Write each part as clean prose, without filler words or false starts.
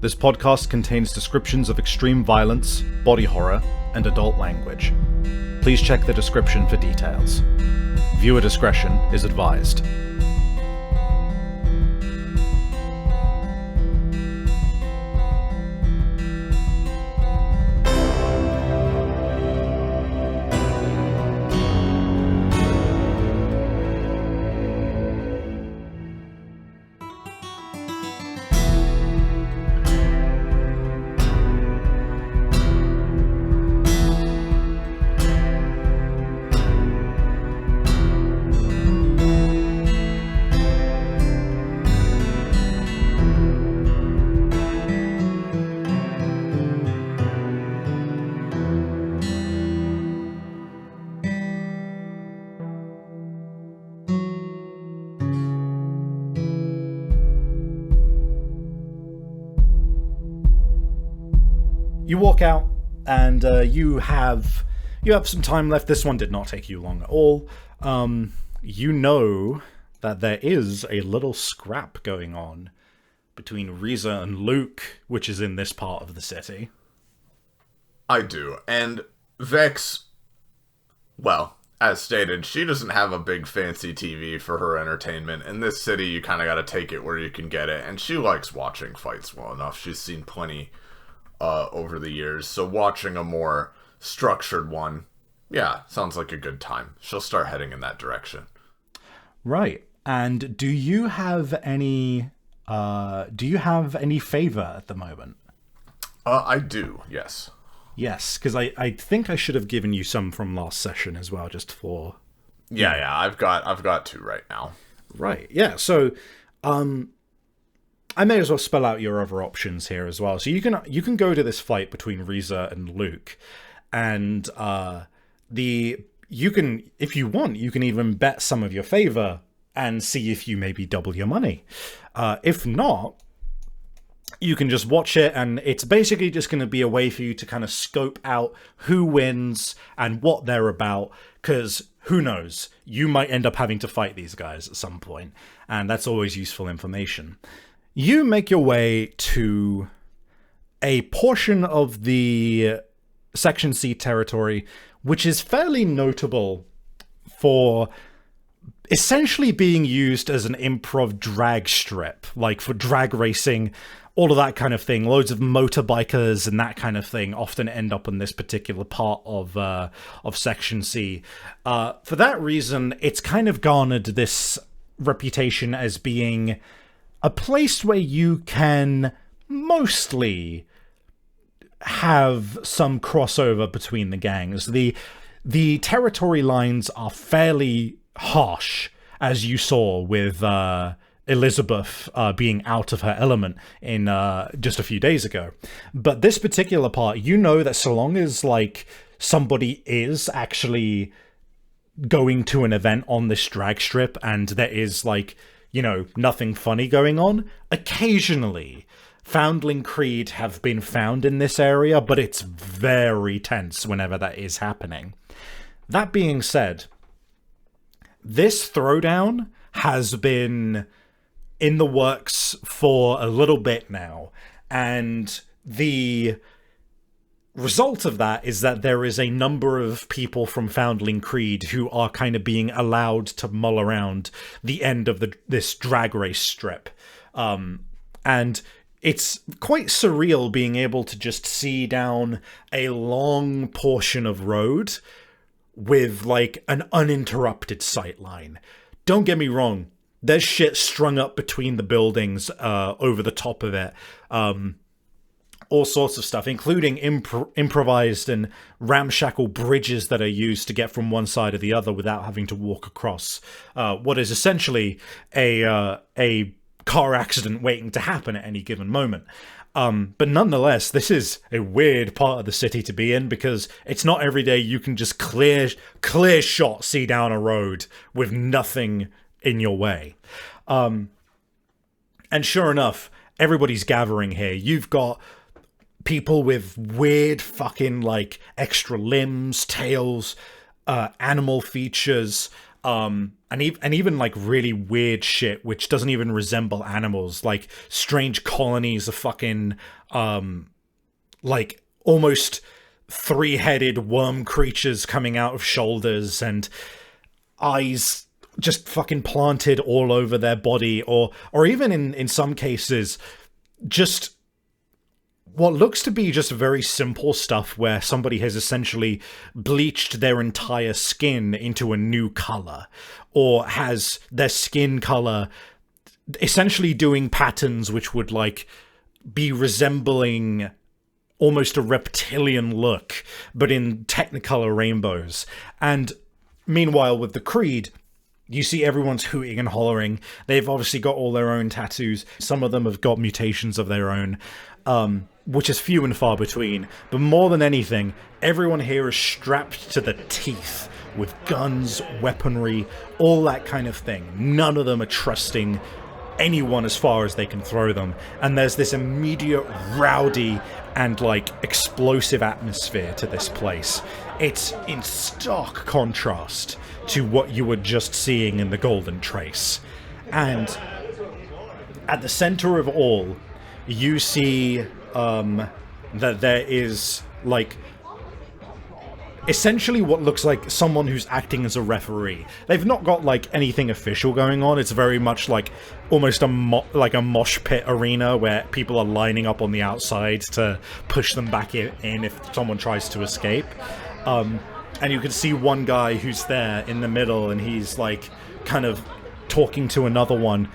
This podcast contains descriptions of extreme violence, body horror, and adult language. Please check the description for details. Viewer discretion is advised. You walk out, and you have some time left. This one did not take you long at all. You know that there is a little scrap going on between Riza and Luke, which is in this part of the city. I do, and Vex, well, as stated, she doesn't have a big fancy TV for her entertainment. In this city, you kind of got to take it where you can get it, and she likes watching fights well enough. She's seen plenty over the years, so watching a more structured one, yeah, sounds like a good time. She'll start heading in that direction. Right. And do you have any favor at the moment? I do, yes. Yes, because I think I should have given you some from last session as well, just for... Yeah, I've got two right now. Right, yeah, so, I may as well spell out your other options here as well. So you can go to this fight between Riza and Luke, and you can, if you want, you can even bet some of your favor and see if you maybe double your money. If not, you can just watch it, and it's basically just going to be a way for you to kind of scope out who wins and what they're about, because who knows, you might end up having to fight these guys at some point, and that's always useful information. You make your way to a portion of the Section C territory, which is fairly notable for essentially being used as an improv drag strip, like for drag racing, all of that kind of thing. Loads of motorbikers and that kind of thing often end up in this particular part of Section C. For that reason, it's kind of garnered this reputation as being a place where you can mostly have some crossover between the gangs. The territory lines are fairly harsh, as you saw with Elizabeth being out of her element in just a few days ago. But this particular part, you know that so long as like somebody is actually going to an event on this drag strip and there is like, you know, nothing funny going on, occasionally Foundling Creed have been found in this area, but it's very tense whenever that is happening. That being said, this throwdown has been in the works for a little bit now, and the result of that is that there is a number of people from Foundling Creed who are kind of being allowed to mull around the end of this drag race strip. And it's quite surreal being able to just see down a long portion of road with like an uninterrupted sight line. Don't get me wrong, there's shit strung up between the buildings over the top of it. All sorts of stuff, including improvised and ramshackle bridges that are used to get from one side to the other without having to walk across what is essentially a car accident waiting to happen at any given moment. But nonetheless, this is a weird part of the city to be in, because it's not every day you can just clear shot see down a road with nothing in your way. And sure enough, everybody's gathering here. You've got people with weird fucking like extra limbs, tails, animal features, And even like really weird shit which doesn't even resemble animals, like strange colonies of fucking like almost three-headed worm creatures coming out of shoulders and eyes just fucking planted all over their body, or even in some cases just what looks to be just very simple stuff where somebody has essentially bleached their entire skin into a new color, or has their skin color essentially doing patterns which would like be resembling almost a reptilian look, but in Technicolor rainbows. And meanwhile, with the Creed, you see everyone's hooting and hollering. They've obviously got all their own tattoos. Some of them have got mutations of their own, which is few and far between. But more than anything, everyone here is strapped to the teeth with guns, weaponry, all that kind of thing. None of them are trusting anyone as far as they can throw them. And there's this immediate rowdy and like explosive atmosphere to this place. It's in stark contrast to what you were just seeing in the Golden Trace. And at the center of all, you see that there is like essentially what looks like someone who's acting as a referee. They've not got like anything official going on. It's very much like almost a mosh pit arena where people are lining up on the outside to push them back in if someone tries to escape. And you can see one guy who's there in the middle, and he's like kind of talking to another one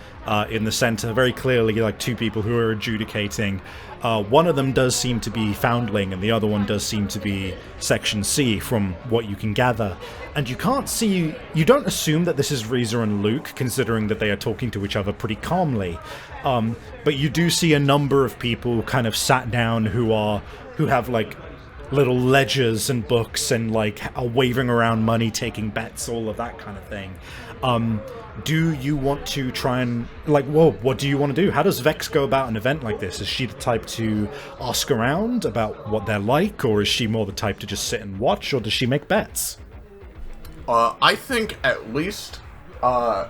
in the center, very clearly like two people who are adjudicating. One of them does seem to be Foundling, and the other one does seem to be Section C, from what you can gather. And you can't see, you don't assume that this is Riza and Luke, considering that they are talking to each other pretty calmly. But you do see a number of people kind of sat down who have like little ledgers and books and like are waving around money, taking bets, all of that kind of thing. Do you want to try and, like, whoa, what do you want to do? How does Vex go about an event like this? Is she the type to ask around about what they're like, or is she more the type to just sit and watch, or does she make bets? I think at least, at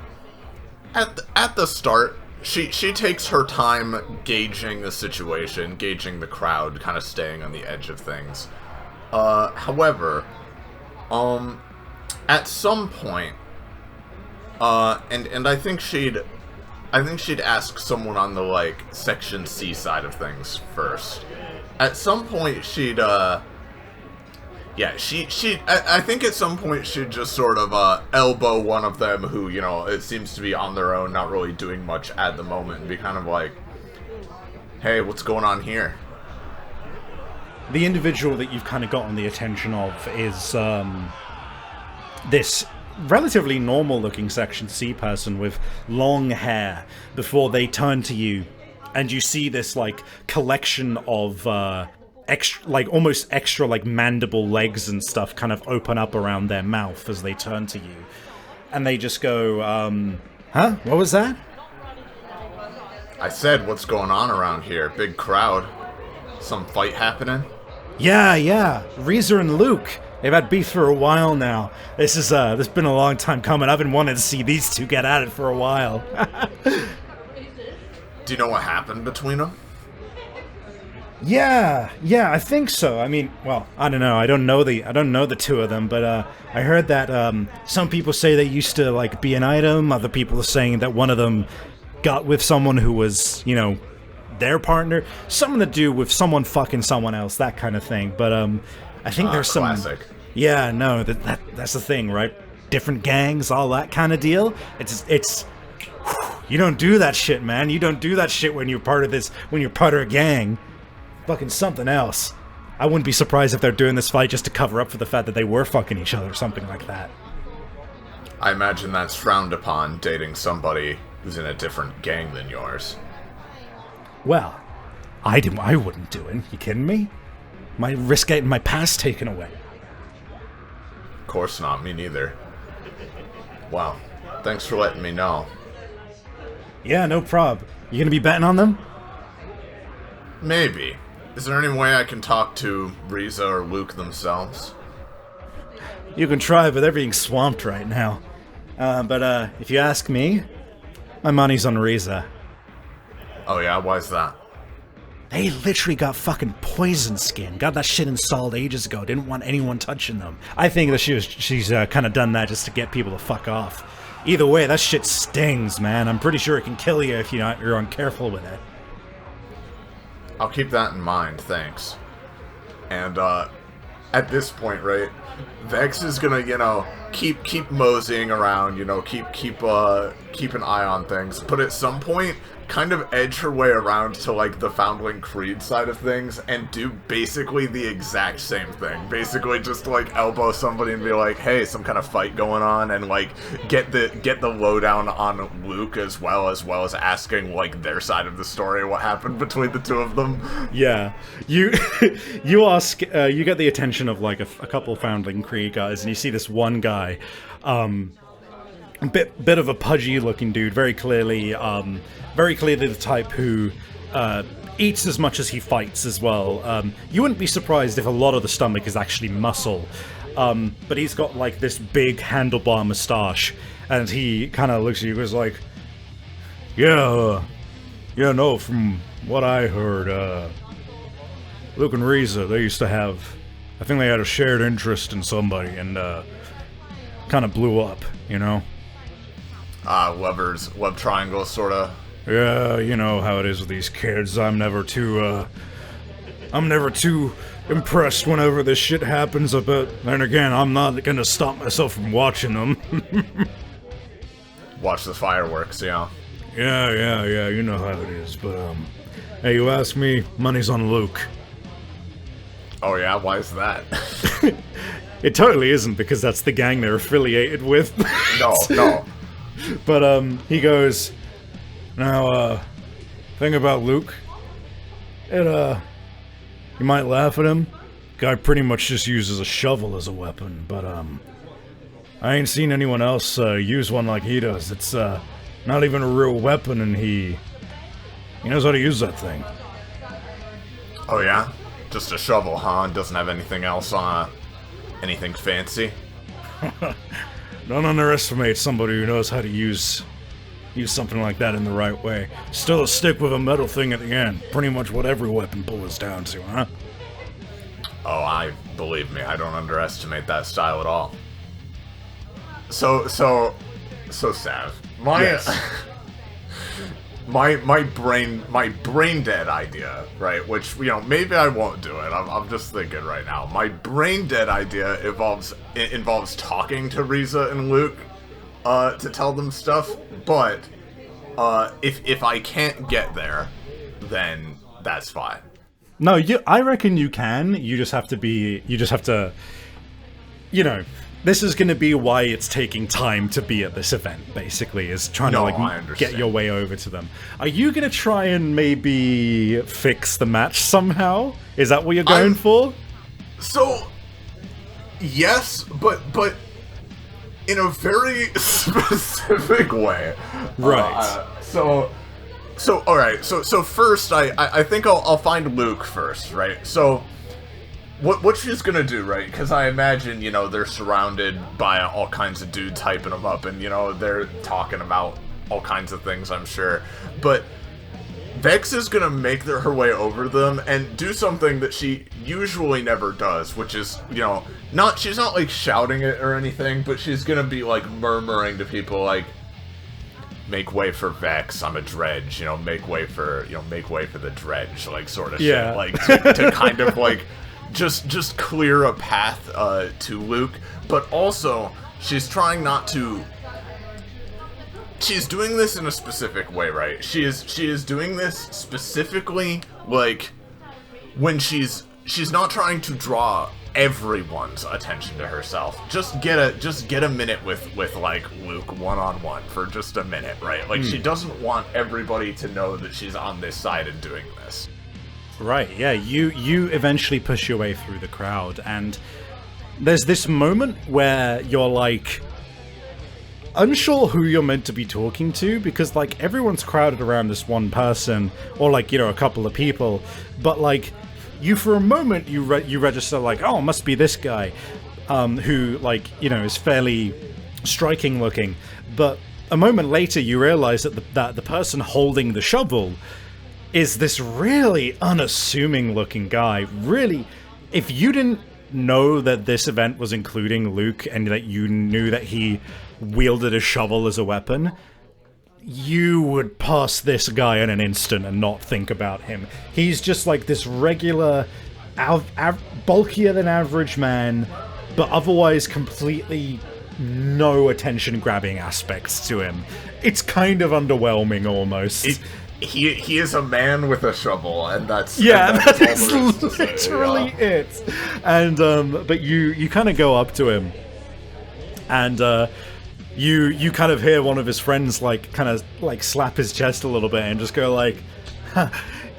the start, she takes her time gauging the situation, gauging the crowd, kind of staying on the edge of things. However, at some point, and I think she'd ask someone on the like Section C side of things first. At some point, I think at some point she'd just sort of elbow one of them who, you know, it seems to be on their own, not really doing much at the moment, and be kind of like, hey, what's going on here? The individual that you've kind of gotten the attention of is this relatively normal-looking Section C person with long hair, before they turn to you, and you see this, like, collection of extra, like, almost extra, like, mandible legs and stuff kind of open up around their mouth as they turn to you. And they just go, huh? What was that? I said, what's going on around here? Big crowd. Some fight happening? Yeah. Riza and Luke. They've had beef for a while now. This has been a long time coming. I've been wanting to see these two get at it for a while. Do you know what happened between them? Yeah, I think so. I mean, well, I don't know. I don't know the two of them, but I heard that some people say they used to like be an item. Other people are saying that one of them got with someone who was, you know, their partner. Something to do with someone fucking someone else, that kind of thing. But I think there's some classic. Yeah, no, that's the thing, right? Different gangs, all that kind of deal. It's you don't do that shit, man. You don't do that shit when you're part of this, when you're part of a gang. Fucking something else. I wouldn't be surprised if they're doing this fight just to cover up for the fact that they were fucking each other or something like that. I imagine that's frowned upon, dating somebody who's in a different gang than yours. Well, I wouldn't do it. You kidding me? My risk getting my past taken away. Of course not, me neither. Wow, thanks for letting me know. Yeah, no prob. You gonna be betting on them? Maybe. Is there any way I can talk to Riza or Luke themselves? You can try, but they're being swamped right now. But if you ask me, my money's on Riza. Oh yeah, why's that? They literally got fucking poison skin. Got that shit installed ages ago. Didn't want anyone touching them. I think that she's kind of done that just to get people to fuck off. Either way, that shit stings, man. I'm pretty sure it can kill you if you're uncareful with it. I'll keep that in mind, thanks. And, at this point, right, Vex is gonna, keep moseying around, keep an eye on things, but at some point, kind of edge her way around to, like, the Foundling Creed side of things, and do basically the exact same thing. Basically just, like, elbow somebody and be like, hey, some kind of fight going on, and, like, get the lowdown on Luke as well as asking, like, their side of the story, what happened between the two of them. Yeah. You ask, you get the attention of, like, a couple Foundling Creed guys, and you see this one guy, a bit of a pudgy looking dude, very clearly the type who eats as much as he fights as well. You wouldn't be surprised if a lot of the stomach is actually muscle, but he's got like this big handlebar mustache, and he kind of looks at you and goes like, yeah, no, from what I heard, Luke and Riza, they used to have, I think they had a shared interest in somebody, and kind of blew up, Love triangle, sorta. Yeah, you know how it is with these kids. I'm never too impressed whenever this shit happens, but then again, I'm not gonna stop myself from watching them. Watch the fireworks, yeah. Yeah, you know how it is, but, hey, you ask me, money's on Luke. Oh yeah, why is that? It totally isn't, because that's the gang they're affiliated with. No. But, he goes, now, thing about Luke, you might laugh at him. Guy pretty much just uses a shovel as a weapon, but, I ain't seen anyone else, use one like he does. It's, not even a real weapon, and he knows how to use that thing. Oh yeah? Just a shovel, huh? And doesn't have anything else on, anything fancy? Don't underestimate somebody who knows how to use something like that in the right way. Still a stick with a metal thing at the end. Pretty much what every weapon boils down to, huh? Oh, believe me, I don't underestimate that style at all. So Sav, my brain dead idea, right? Which, maybe I won't do it. I'm just thinking right now. My brain dead idea involves talking to Riza and Luke to tell them stuff. But if I can't get there, then that's fine. No, I reckon you can. You just have to. This is going to be why it's taking time to be at this event, basically, is trying to get your way over to them. Are you going to try and maybe fix the match somehow? Is that what you're going for? So, yes, but in a very specific way. Right. So alright, so first, I think I'll find Luke first, right? So, what she's gonna do, right? Because I imagine, they're surrounded by all kinds of dudes hyping them up, and, they're talking about all kinds of things, I'm sure. But Vex is gonna make her way over them and do something that she usually never does, which is, she's not, like, shouting it or anything, but she's gonna be, like, murmuring to people, like, make way for Vex, I'm a dredge, make way for the dredge, like, sort of shit. Like, to kind of, like, just clear a path to Luke, but also she's trying not to. She's doing this in a specific way, right? She is doing this specifically, like, when she's not trying to draw everyone's attention to herself. Just get a minute with like Luke one-on-one for just a minute, right? Like, she doesn't want everybody to know that she's on this side and doing this. Right, yeah, you eventually push your way through the crowd, and there's this moment where you're, like, unsure who you're meant to be talking to, because, like, everyone's crowded around this one person, or, like, a couple of people, but, like, you, for a moment, you register, like, oh, it must be this guy, who, like, is fairly striking looking. But a moment later, you realize that the person holding the shovel is this really unassuming looking guy. Really, if you didn't know that this event was including Luke and that you knew that he wielded a shovel as a weapon, you would pass this guy in an instant and not think about him. He's just like this regular, bulkier than average man, but otherwise completely no attention-grabbing aspects to him. It's kind of underwhelming, almost. He is a man with a shovel, and that's... Yeah, and that's that's all there is to say, literally it. And, but you kind of go up to him, and, you kind of hear one of his friends, like, kind of, like, slap his chest a little bit and just go, like,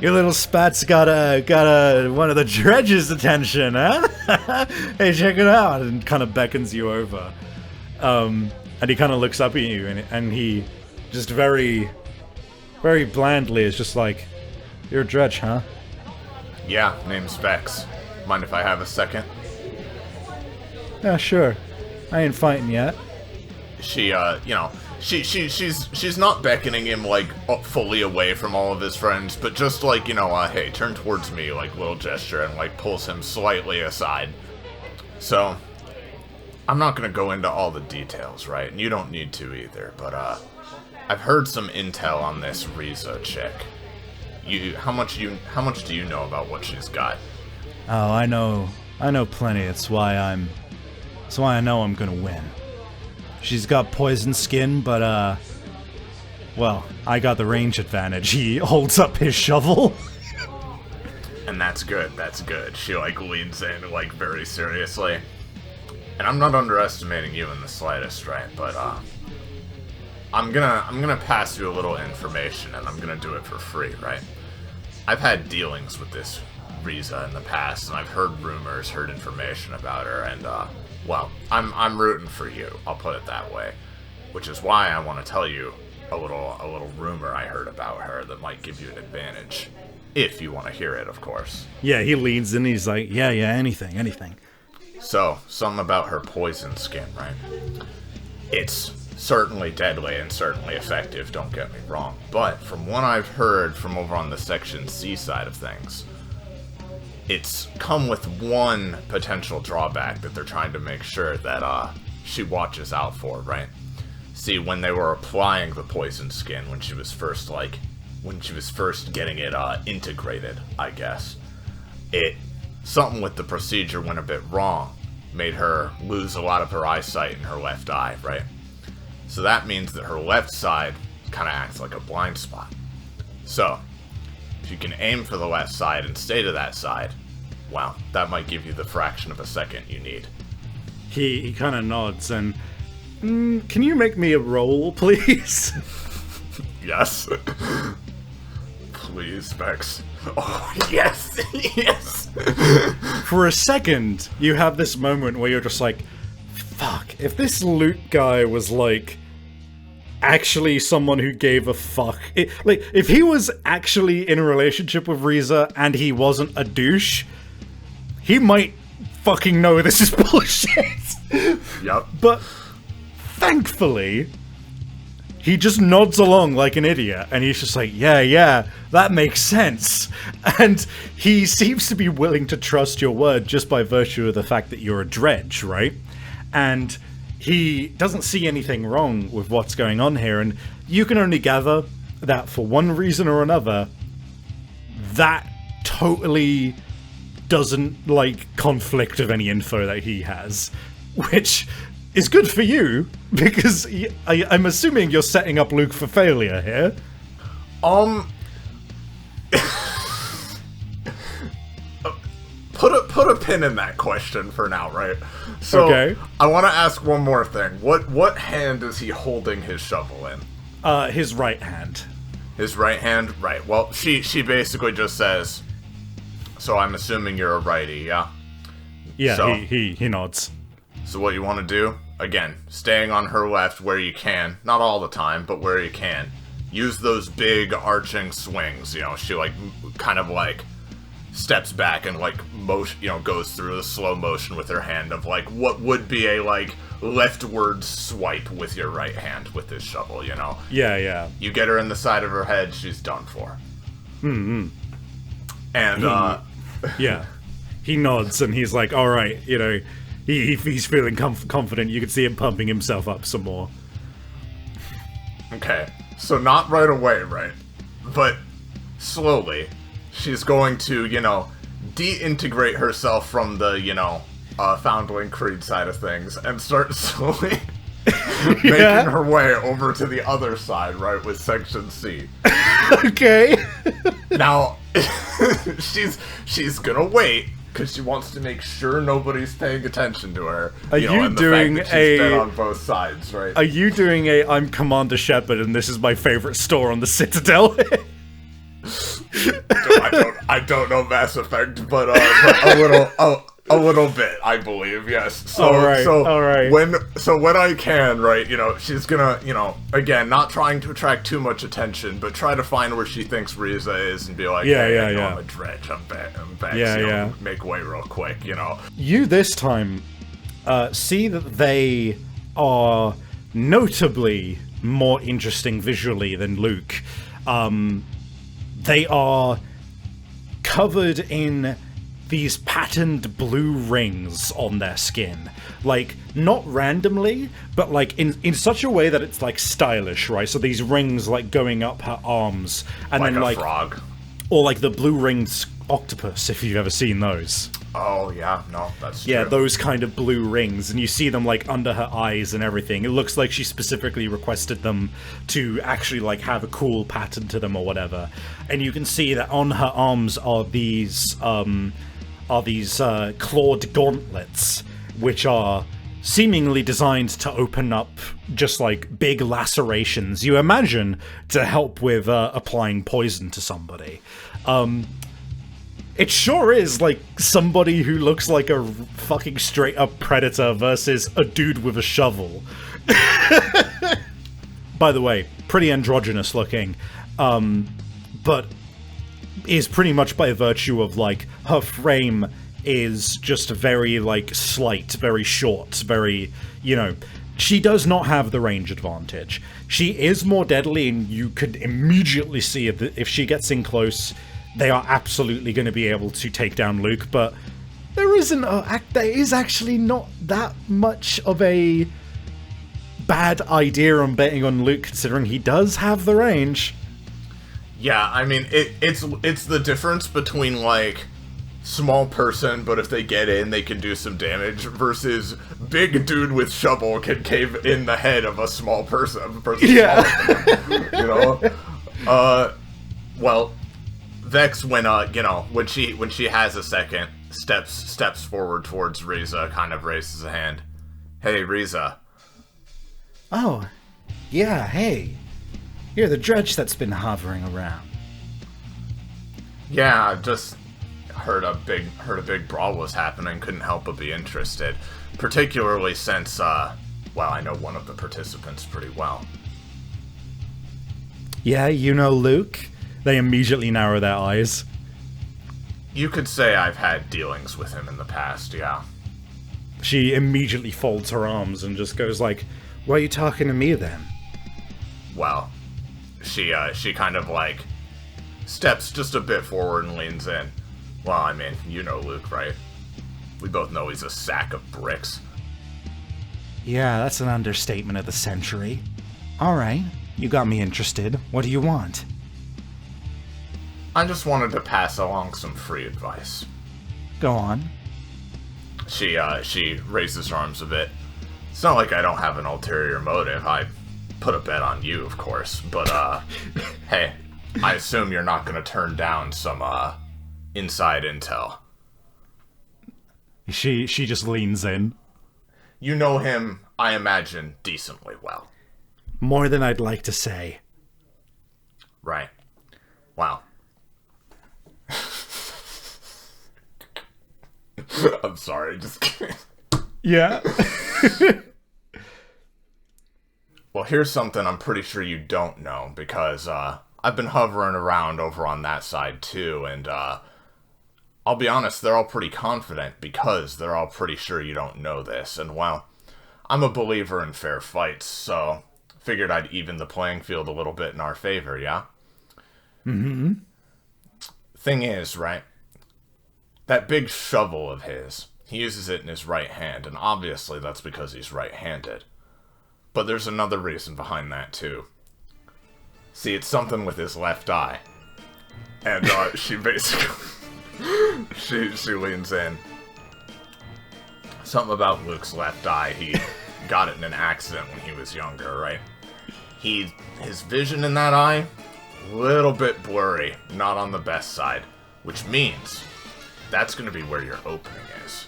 your little spat's got one of the dredge's attention, huh? Hey, check it out, and kind of beckons you over. And he kind of looks up at you, and he just very, very blandly is just like, you're a dredge, huh? Yeah, name's Vex. Mind if I have a second? Yeah, sure. I ain't fighting yet. She, she's not beckoning him, like, fully away from all of his friends, but just, like, hey, turn towards me, like, little gesture, and, like, pulls him slightly aside. So, I'm not gonna go into all the details, right? And you don't need to either, but, I've heard some intel on this Riza chick. How much do you know about what she's got? Oh, I know plenty. It's why I know I'm gonna win. She's got poison skin, but, well, I got the range advantage. He holds up his shovel. And that's good, that's good. She, like, leans in, like, very seriously. And I'm not underestimating you in the slightest, right? But, I'm gonna pass you a little information, and I'm gonna do it for free, right? I've had dealings with this Riza in the past, and I've heard rumors, heard information about her, and, well, I'm rooting for you, I'll put it that way. Which is why I want to tell you a little rumor I heard about her that might give you an advantage. If you want to hear it, of course. Yeah, he leans in, he's like, yeah, anything. So, something about her poison skin, right? It's certainly deadly and certainly effective, don't get me wrong. But from what I've heard from over on the Section C side of things, it's come with one potential drawback that they're trying to make sure that she watches out for, right? See, when they were applying the poison skin, when she was first getting it integrated, I guess, something with the procedure went a bit wrong, made her lose a lot of her eyesight in her left eye, right? So that means that her left side kind of acts like a blind spot. So, if you can aim for the left side and stay to that side, wow, that might give you the fraction of a second you need. He kind of nods and, can you make me a roll, please? Yes. Please, Vex. Oh, yes, yes. For a second, you have this moment where you're just like, fuck, if this Luke guy was, like, actually someone who gave a fuck. If he was actually in a relationship with Riza and he wasn't a douche, he might fucking know this is bullshit. Yep. But thankfully, he just nods along like an idiot, and he's just like, yeah, that makes sense. And he seems to be willing to trust your word just by virtue of the fact that you're a dredge, right? And he doesn't see anything wrong with what's going on here, and you can only gather that for one reason or another, that totally doesn't, like, conflict of any info that he has, which is good for you, because I'm assuming you're setting up Luke for failure here. Put a pin in that question for now, right? So, okay. I want to ask one more thing. What hand is he holding his shovel in? His right hand. His right hand? Right. Well, she basically just says, so I'm assuming you're a righty, yeah? Yeah, so, he nods. So what you want to do, again, staying on her left where you can, not all the time, but where you can, use those big arching swings, she, like, kind of, like, steps back and, like, motion, goes through the slow motion with her hand of, like, what would be a, like, leftward swipe with your right hand with this shovel, Yeah. You get her in the side of her head, she's done for. Mm-hmm. And, yeah. He nods, and he's like, all right, he's feeling confident. You can see him pumping himself up some more. Okay, so not right away, right? But slowly, she's going to, de-integrate herself from the, Foundling Creed side of things and start slowly making her way over to the other side, right, with Section C. Okay. Now, she's gonna wait, because she wants to make sure nobody's paying attention to her. Are you doing she's been on both sides, right? Are you doing I'm Commander Shepard and this is my favorite store on the Citadel? I don't know Mass Effect, but a little bit, I believe, yes. So, all right. When I can, right, she's gonna, again, not trying to attract too much attention, but try to find where she thinks Riza is and be like, I'm a dredge, I'm back, make way real quick, You this time see that they are notably more interesting visually than Luke. They are covered in these patterned blue rings on their skin. Like, not randomly, but like in such a way that it's like stylish, right? So these rings like going up her arms, and like then a frog. Or like the blue ringed octopus, if you've ever seen those. Oh, yeah, no, that's true. Yeah, those kind of blue rings, and you see them, like, under her eyes and everything. It looks like she specifically requested them to actually, like, have a cool pattern to them or whatever. And you can see that on her arms are these clawed gauntlets, which are seemingly designed to open up just, like, big lacerations, you imagine, to help with applying poison to somebody. It sure is, like, somebody who looks like a fucking straight-up predator versus a dude with a shovel. By the way, pretty androgynous looking, but is pretty much by virtue of, like, her frame is just very, like, slight, very short, very, she does not have the range advantage. She is more deadly, and you could immediately see if she gets in close, they are absolutely going to be able to take down Luke, but there is actually not that much of a bad idea on betting on Luke, considering he does have the range. Yeah, I mean, it's the difference between, like, small person, but if they get in, they can do some damage, versus big dude with shovel can cave in the head of a small person. Yeah. Well, Vex, when she has a second, steps forward towards Riza, kind of raises a hand. Hey, Riza. Oh, yeah, hey. You're the dredge that's been hovering around. Yeah, I just heard a big brawl was happening, couldn't help but be interested. Particularly since, I know one of the participants pretty well. Yeah, you know Luke? They immediately narrow their eyes. You could say I've had dealings with him in the past, yeah. She immediately folds her arms and just goes like, why are you talking to me then? Well, she kind of like steps just a bit forward and leans in. Well, I mean, you know Luke, right? We both know he's a sack of bricks. Yeah, that's an understatement of the century. Alright, you got me interested. What do you want? I just wanted to pass along some free advice. Go on. She raises her arms a bit. It's not like I don't have an ulterior motive. I put a bet on you, of course. But, hey, I assume you're not gonna turn down some, inside intel. She just leans in. You know him, I imagine, decently well. More than I'd like to say. Right. Wow. I'm sorry, just kidding. Yeah. Well, here's something I'm pretty sure you don't know, because I've been hovering around over on that side too, and I'll be honest, they're all pretty confident because they're all pretty sure you don't know this. And well, I'm a believer in fair fights, so figured I'd even the playing field a little bit in our favor, yeah? Mm-hmm. Thing is, right, that big shovel of his, he uses it in his right hand, and obviously that's because he's right-handed. But there's another reason behind that, too. See, it's something with his left eye. And she basically... she leans in. Something about Luke's left eye, he got it in an accident when he was younger, right? His vision in that eye, little bit blurry, not on the best side, which means that's going to be where your opening is.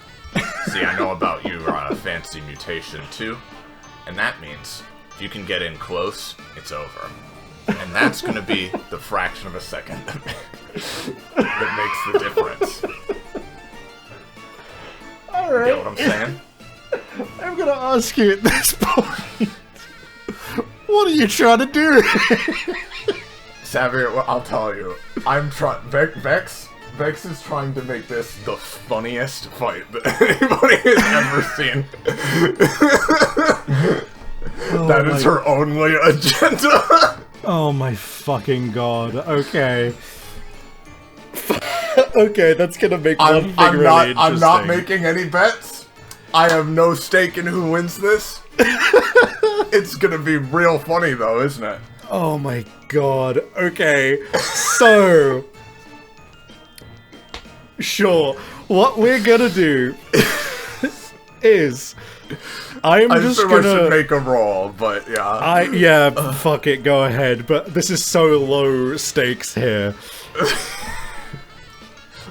See, I know about your fancy mutation too, and that means if you can get in close, it's over. And that's going to be the fraction of a second that makes the difference. Alright. Get what I'm saying? I'm going to ask you at this point, what are you trying to do? Savvy, I'll tell you. I'm trying. Vex is trying to make this the funniest fight that anybody has ever seen. That is her only agenda. Oh my fucking god. Okay. Okay, that's gonna make one thing really interesting. I'm not making any bets. I have no stake in who wins this. It's gonna be real funny though, isn't it? Oh my god. Okay. So... Sure. What we're gonna do is... I should make a roll, but yeah. Fuck it, go ahead. But this is so low stakes here.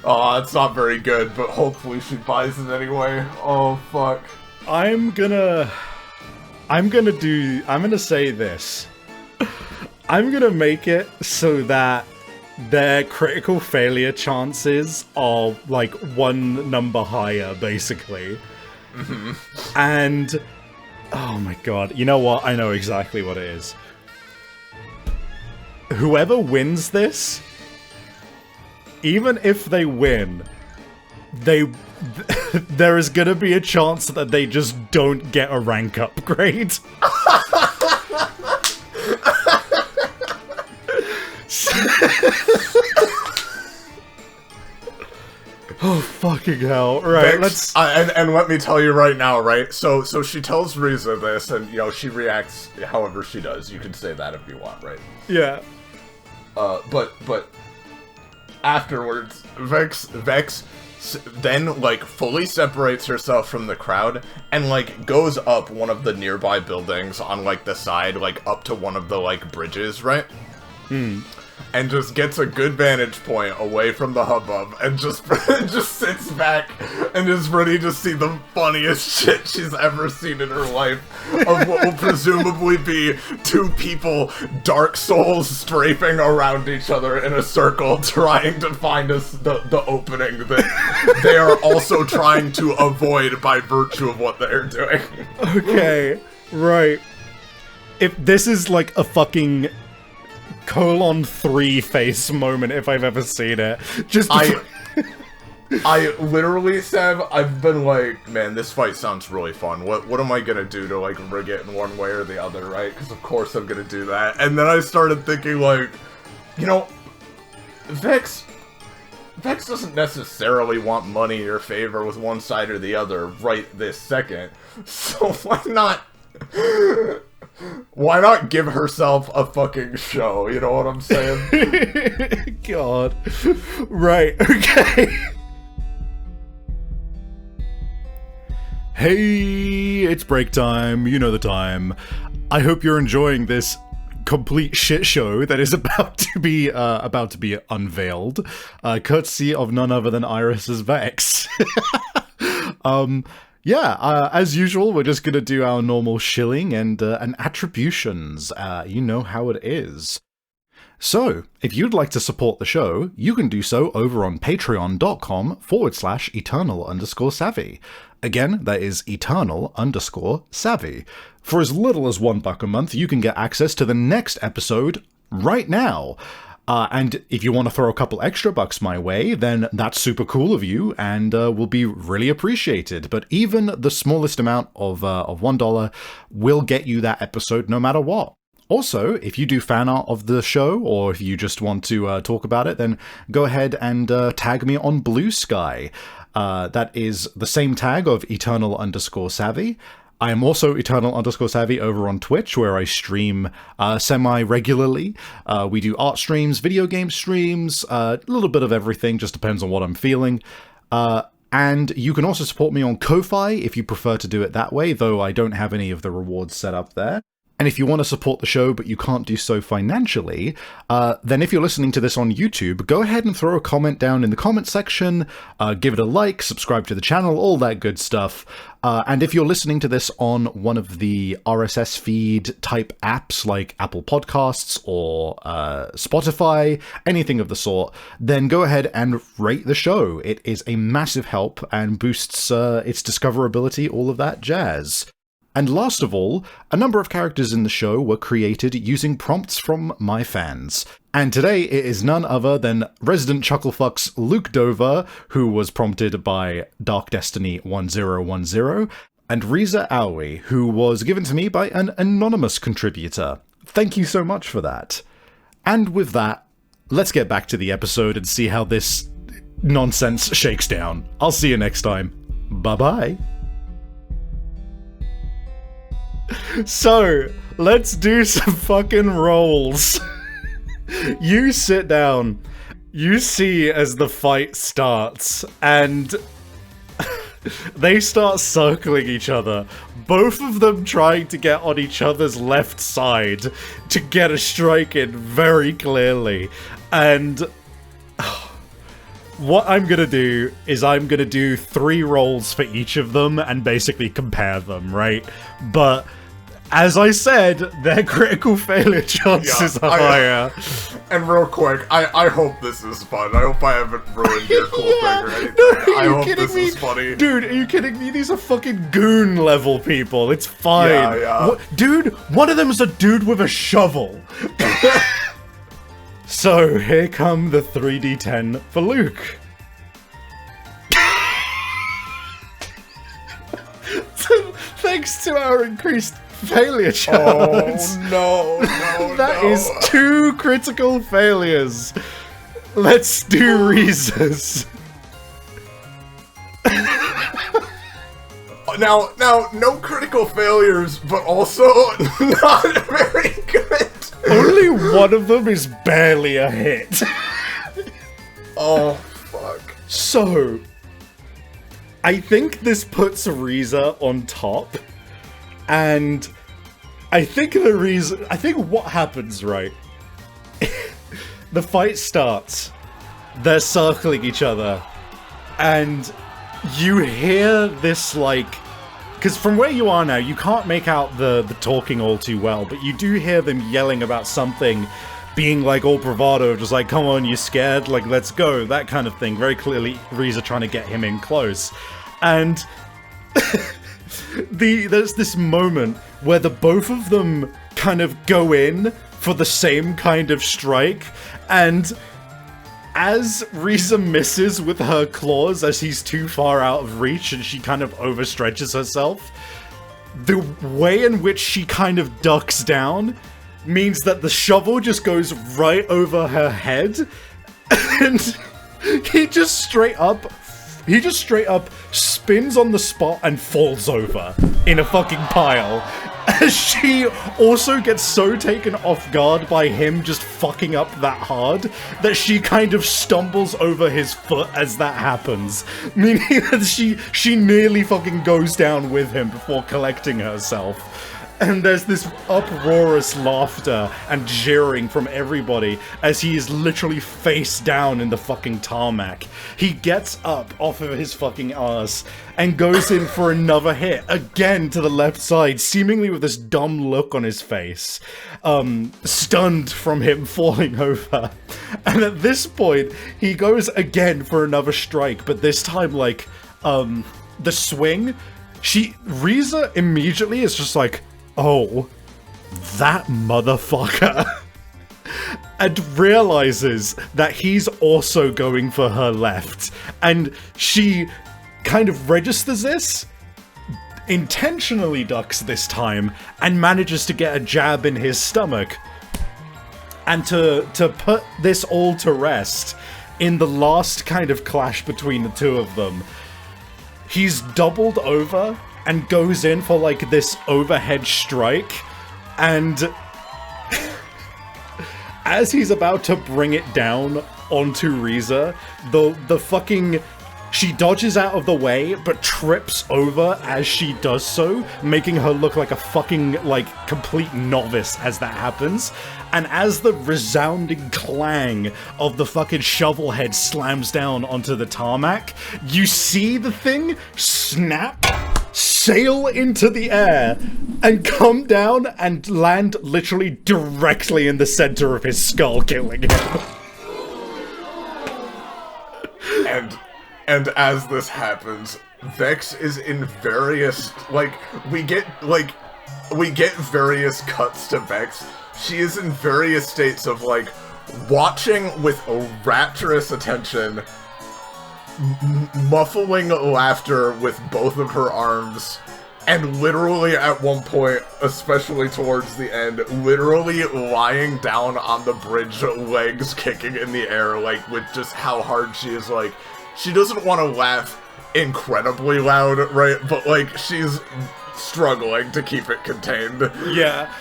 Oh, it's not very good, but hopefully she buys it anyway. Oh, fuck. I'm gonna say this. I'm gonna make it so that their critical failure chances are, like, one number higher, basically. Mm-hmm. And... oh my god, you know what? I know exactly what it is. Whoever wins this, even if they win, there is gonna be a chance that they just don't get a rank upgrade. Oh, fucking hell. Right, let's... and let me tell you right now, right? So she tells Riza this, and, you know, she reacts however she does. You can say that if you want, right? Yeah. But afterwards, Vex then, like, fully separates herself from the crowd and, like, goes up one of the nearby buildings on, like, the side, like, up to one of the, like, bridges, right? And just gets a good vantage point away from the hubbub and just sits back and is ready to see the funniest shit she's ever seen in her life of what will presumably be two people, Dark Souls, strafing around each other in a circle trying to find the opening that they are also trying to avoid by virtue of what they're doing. Okay, right. If this is like a fucking... :3 face moment if I've ever seen it. Just I literally, Sev, I've been like, man, this fight sounds really fun. What am I gonna do to, like, rig it in one way or the other, right? Because of course I'm gonna do that. And then I started thinking, like, you know, Vex doesn't necessarily want money or favor with one side or the other right this second. So why not give herself a fucking show, you know what I'm saying? God. Right, okay. Hey, it's break time, you know the time. I hope you're enjoying this complete shit show that is about to be unveiled, courtesy of none other than Iris's Vex. Yeah, as usual, we're just gonna do our normal shilling and attributions. You know how it is. So, if you'd like to support the show, you can do so over on patreon.com/eternal_savvy. Again, that is eternal_savvy. For as little as $1 a month, you can get access to the next episode right now. And if you want to throw a couple extra bucks my way, then that's super cool of you and will be really appreciated. But even the smallest amount of $1 will get you that episode no matter what. Also, if you do fan art of the show, or if you just want to talk about it, then go ahead and tag me on Blue Sky. That is the same tag of Eternal_Savvy. I am also Eternal_Savvy over on Twitch, where I stream semi-regularly. We do art streams, video game streams, a little bit of everything, just depends on what I'm feeling. And you can also support me on Ko-Fi if you prefer to do it that way, though I don't have any of the rewards set up there. And if you want to support the show but you can't do so financially, then if you're listening to this on YouTube, go ahead and throw a comment down in the comment section, give it a like, subscribe to the channel, all that good stuff. And if you're listening to this on one of the RSS feed type apps like Apple Podcasts or Spotify, anything of the sort, then go ahead and rate the show. It is a massive help and boosts its discoverability, all of that jazz. And last of all, a number of characters in the show were created using prompts from my fans. And today it is none other than resident Chucklefuck's Luke Dover, who was prompted by Dark Destiny 1010, and Riza Aoi, who was given to me by an anonymous contributor. Thank you so much for that. And with that, let's get back to the episode and see how this nonsense shakes down. I'll see you next time. Bye-bye. So, let's do some fucking rolls. You sit down, you see as the fight starts, and they start circling each other, both of them trying to get on each other's left side to get a strike in very clearly. And what I'm gonna do is I'm gonna do 3 rolls for each of them and basically compare them, right? But as I said, their critical failure chances are higher. And real quick, I hope this is fun. I hope I haven't ruined your cool thing or anything. No, I hope this is funny. Dude, are you kidding me? These are fucking goon level people. It's fine. Yeah. Dude, one of them is a dude with a shovel. So, here come the 3d10 for Luke. Thanks to our increased failure chance. Oh, no, That is 2 critical failures. Let's do Riza's. Now, no critical failures, but also not very good. Only one of them is barely a hit. Oh, fuck. So, I think this puts Riza on top. And I think what happens, right? The fight starts, they're circling each other, and you hear this, like, because from where you are now, you can't make out the talking all too well, but you do hear them yelling about something, being like all bravado, just like, come on, you scared? Like, let's go, that kind of thing. Very clearly, Riza trying to get him in close. And there's this moment where the both of them kind of go in for the same kind of strike, and as Riza misses with her claws as he's too far out of reach and she kind of overstretches herself, the way in which she kind of ducks down means that the shovel just goes right over her head, and he just straight up spins on the spot and falls over in a fucking pile. As she also gets so taken off guard by him just fucking up that hard that she kind of stumbles over his foot as that happens. Meaning that she nearly fucking goes down with him before collecting herself. And there's this uproarious laughter and jeering from everybody as he is literally face down in the fucking tarmac. He gets up off of his fucking ass and goes in for another hit, again to the left side, seemingly with this dumb look on his face, stunned from him falling over. And at this point, he goes again for another strike, but this time, like, the swing, Riza immediately is just like, oh, that motherfucker. and realizes that he's also going for her left. And she kind of registers this, intentionally ducks this time, and manages to get a jab in his stomach. And to put this all to rest, in the last kind of clash between the two of them, he's doubled over and goes in for like this overhead strike, and as he's about to bring it down onto Riza, the fucking... she dodges out of the way, but trips over as she does so, making her look like a fucking, like, complete novice as that happens. And as the resounding clang of the fucking shovel head slams down onto the tarmac, you see the thing snap, sail into the air, and come down and land literally directly in the center of his skull, killing him. And as this happens, Vex is in various, we get various cuts to Vex. She is in various states of, watching with rapturous attention, muffling laughter with both of her arms, and literally at one point, especially towards the end, literally lying down on the bridge, legs kicking in the air, with just how hard she is, she doesn't want to laugh incredibly loud, right? But, she's struggling to keep it contained. Yeah,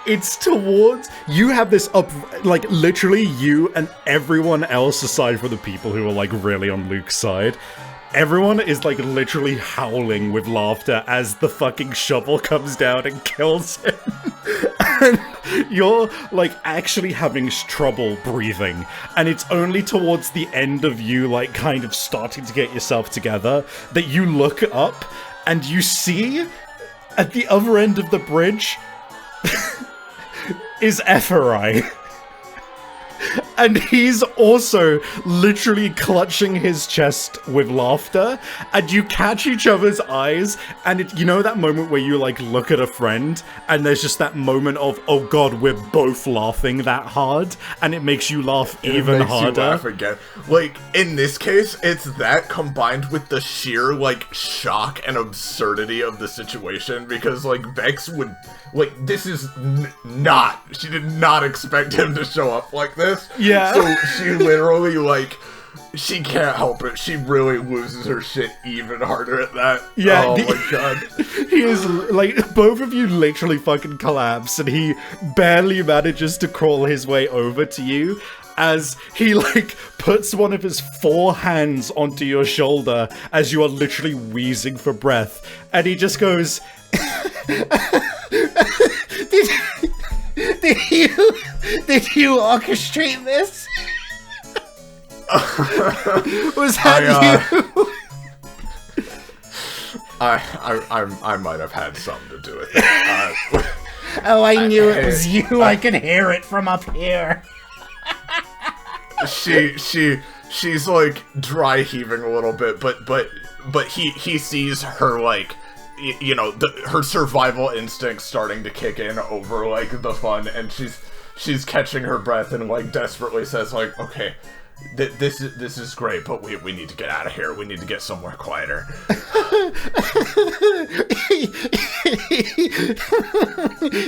it's towards... you have this up... literally you and everyone else, aside from the people who are, really on Luke's side, everyone is, literally howling with laughter as the fucking shovel comes down and kills him. And you're, actually having trouble breathing. And it's only towards the end of you, kind of starting to get yourself together that you look up and you see at the other end of the bridge is Aoi. And he's also literally clutching his chest with laughter, and you catch each other's eyes, and you know that moment where you, look at a friend, and there's just that moment of, oh god, we're both laughing that hard, and it makes you laugh even harder. You laugh again. In this case, it's that combined with the sheer, shock and absurdity of the situation, because, Vex would, this is not, she did not expect him to show up like this. Yeah. So she literally, she can't help it. She really loses her shit even harder at that. Yeah. Oh my god. He is, both of you literally fucking collapse, and he barely manages to crawl his way over to you as he, puts one of his 4 hands onto your shoulder as you are literally wheezing for breath. And he just goes... Did you orchestrate this? Was that you? I might have had something to do with it. Oh, I knew it was you. I can hear it from up here. She's dry heaving a little bit, but he sees her her survival instinct starting to kick in over the fun, and she's catching her breath and desperately says okay, this is great, but we need to get out of here. We need to get somewhere quieter.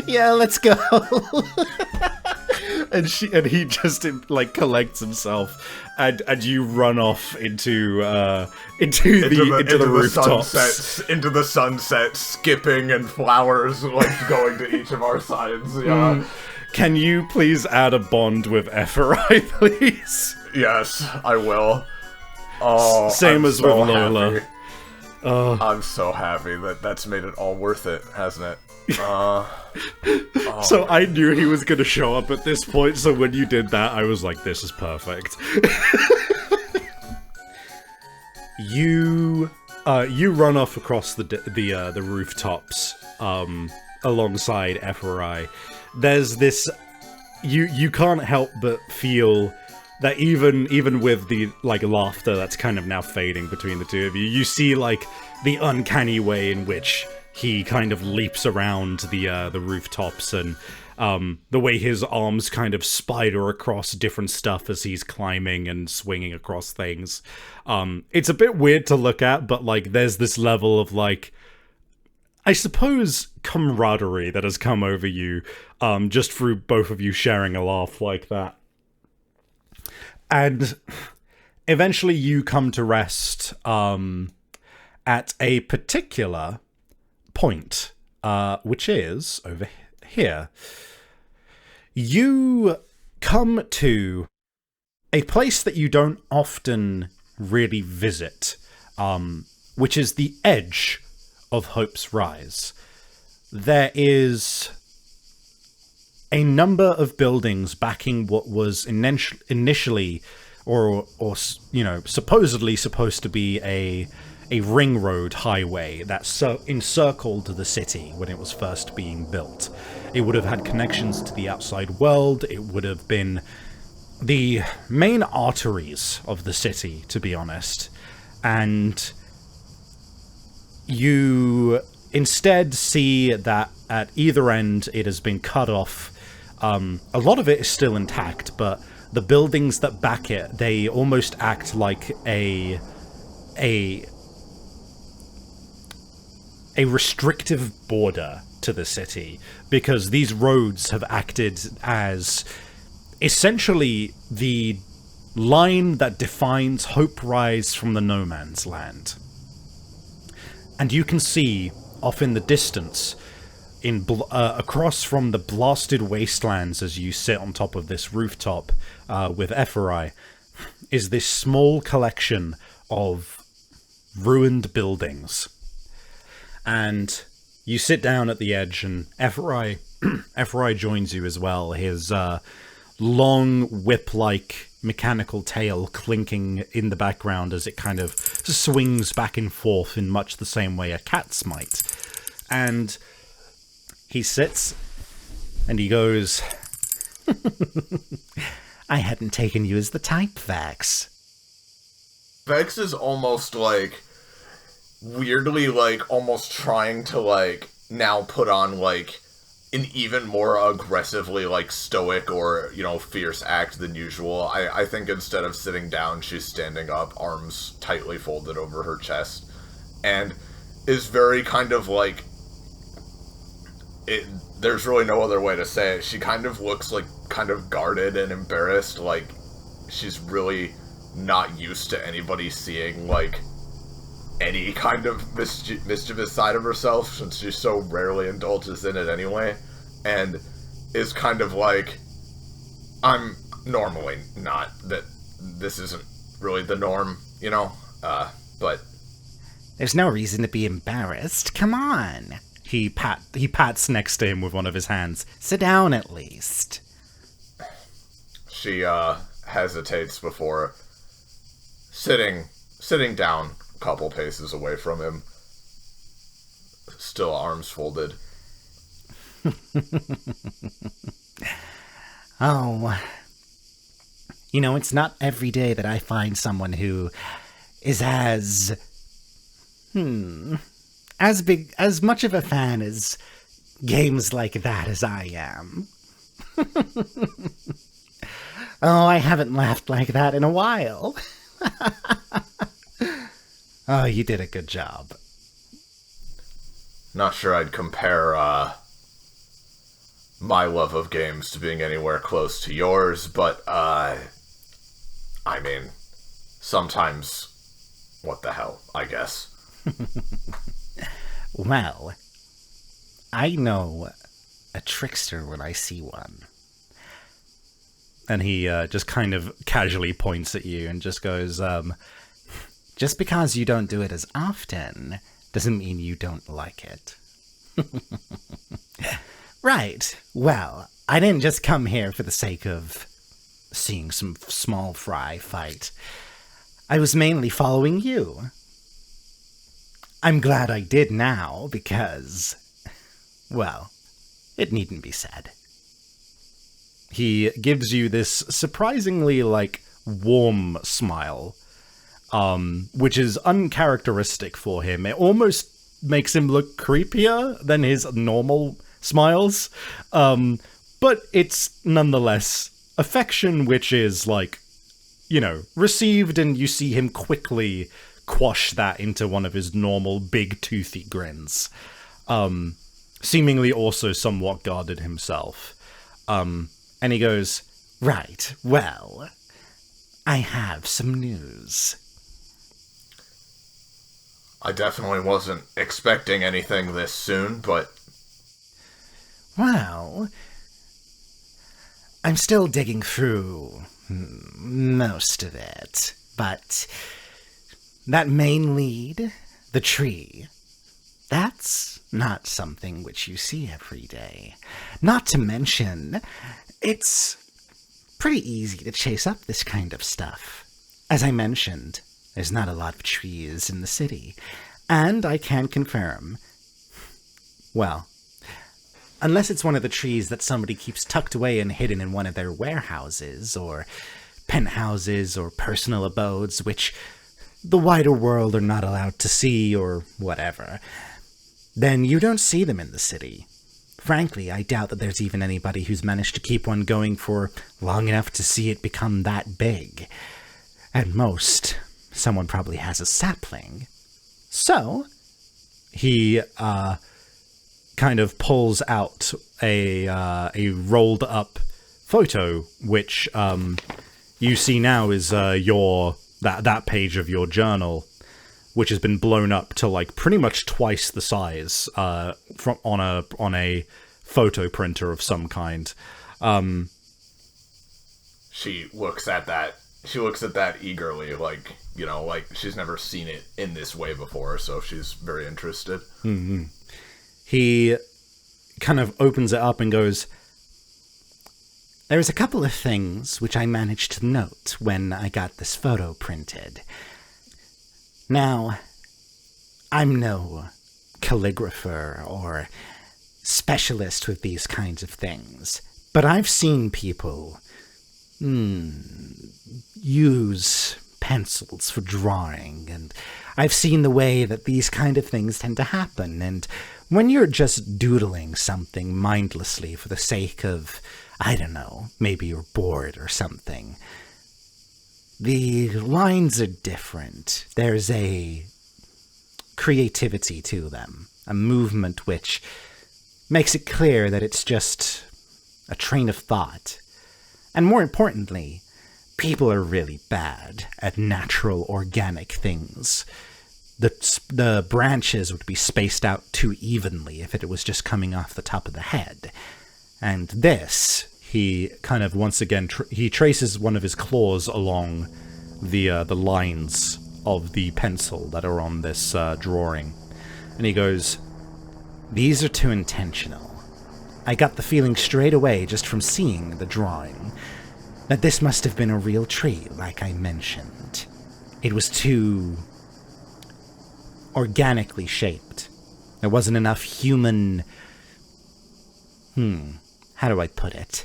Yeah, let's go. And he just collects himself, and you run off into the rooftops, into the sunset, skipping, and flowers going to each of our sides. Yeah. Can you please add a bond with Aoi, please? Yes, I will. Oh, same as with Lola. I'm so happy that's made it all worth it, hasn't it? So I knew he was gonna show up at this point, so when you did that, I was like, this is perfect. You run off across the rooftops, alongside Aoi. There's this, you can't help but feel that even with the laughter that's kind of now fading between the two of you, you see the uncanny way in which he kind of leaps around the rooftops, and The way his arms kind of spider across different stuff as he's climbing and swinging across things. It's a bit weird to look at, but, like, there's this level of, like, I suppose camaraderie that has come over you, just through both of you sharing a laugh like that. And eventually you come to rest at a particular point, which is over here. You come to a place that you don't often really visit, which is the edge of Hope's Rise. There is a number of buildings backing what was initially, or you know, supposedly supposed to be a ring road highway that encircled the city when it was first being built. It would have had connections to the outside world. It would have been the main arteries of the city, to be honest. And you instead see that at either end it has been cut off. A lot of it is still intact, but the buildings that back it, they almost act like a restrictive border to the city, because these roads have acted as essentially the line that defines Hope Rise from the no man's land. And you can see off in the distance, across from the blasted wastelands as you sit on top of this rooftop with Ephori, is this small collection of ruined buildings. And you sit down at the edge, and Ephori joins you as well, his long whip-like mechanical tail clinking in the background as it kind of swings back and forth in much the same way a cat's might. And he sits, and he goes, I hadn't taken you as the type, Vex. Vex is almost, like, weirdly, like, almost trying to, like, now put on, like, an even more aggressively, like, stoic or, you know, fierce act than usual. I think instead of sitting down, she's standing up, arms tightly folded over her chest, and is very kind of, like, there's really no other way to say it. She kind of looks, like, kind of guarded and embarrassed, like, she's really not used to anybody seeing, like, any kind of mischievous side of herself, since she so rarely indulges in it anyway, and is kind of like, I'm normally not, that this isn't really the norm, you know, but... There's no reason to be embarrassed, come on. He pats next to him with one of his hands. Sit down, at least. She, hesitates before sitting down a couple paces away from him. Still arms folded. Oh. You know, it's not every day that I find someone who is as much of a fan as games like that as I am. Oh, I haven't laughed like that in a while. Oh, you did a good job. Not sure I'd compare, my love of games to being anywhere close to yours, but, I mean, sometimes, what the hell, I guess. Well, I know a trickster when I see one. And he just kind of casually points at you and just goes, just because you don't do it as often doesn't mean you don't like it. Right. Well, I didn't just come here for the sake of seeing some small fry fight. I was mainly following you. I'm glad I did now, because, well, it needn't be said. He gives you this surprisingly, like, warm smile, which is uncharacteristic for him. It almost makes him look creepier than his normal smiles, But it's nonetheless affection, which is, like, you know, received, and you see him quickly quash that into one of his normal big toothy grins. Seemingly also somewhat guarded himself. And he goes, Right, well, I have some news. I definitely wasn't expecting anything this soon, but... Well, I'm still digging through most of it, but that main lead, the tree, that's not something which you see every day. Not to mention, it's pretty easy to chase up this kind of stuff. As I mentioned, there's not a lot of trees in the city, and I can confirm, well, unless it's one of the trees that somebody keeps tucked away and hidden in one of their warehouses, or penthouses, or personal abodes, which the wider world are not allowed to see, or whatever, then you don't see them in the city. Frankly, I doubt that there's even anybody who's managed to keep one going for long enough to see it become that big. At most, someone probably has a sapling. So, he, kind of pulls out a rolled up photo, which you see now is that page of your journal, which has been blown up to like pretty much twice the size on a photo printer of some kind. She looks at that. She looks at that eagerly, like, you know, like she's never seen it in this way before, so she's very interested. Mm-hmm. He kind of opens it up and goes, There's a couple of things which I managed to note when I got this photo printed. Now, I'm no calligrapher or specialist with these kinds of things, but I've seen people use pencils for drawing, and I've seen the way that these kind of things tend to happen, and when you're just doodling something mindlessly for the sake of, I don't know, maybe you're bored or something, the lines are different. There's a creativity to them, a movement which makes it clear that it's just a train of thought. And more importantly, people are really bad at natural, organic things. The branches would be spaced out too evenly if it was just coming off the top of the head. And this, he kind of once again, he traces one of his claws along the lines of the pencil that are on this drawing. And he goes, "These are too intentional. I got the feeling straight away just from seeing the drawing that this must have been a real tree, like I mentioned. It was too organically shaped. There wasn't enough human... how do I put it?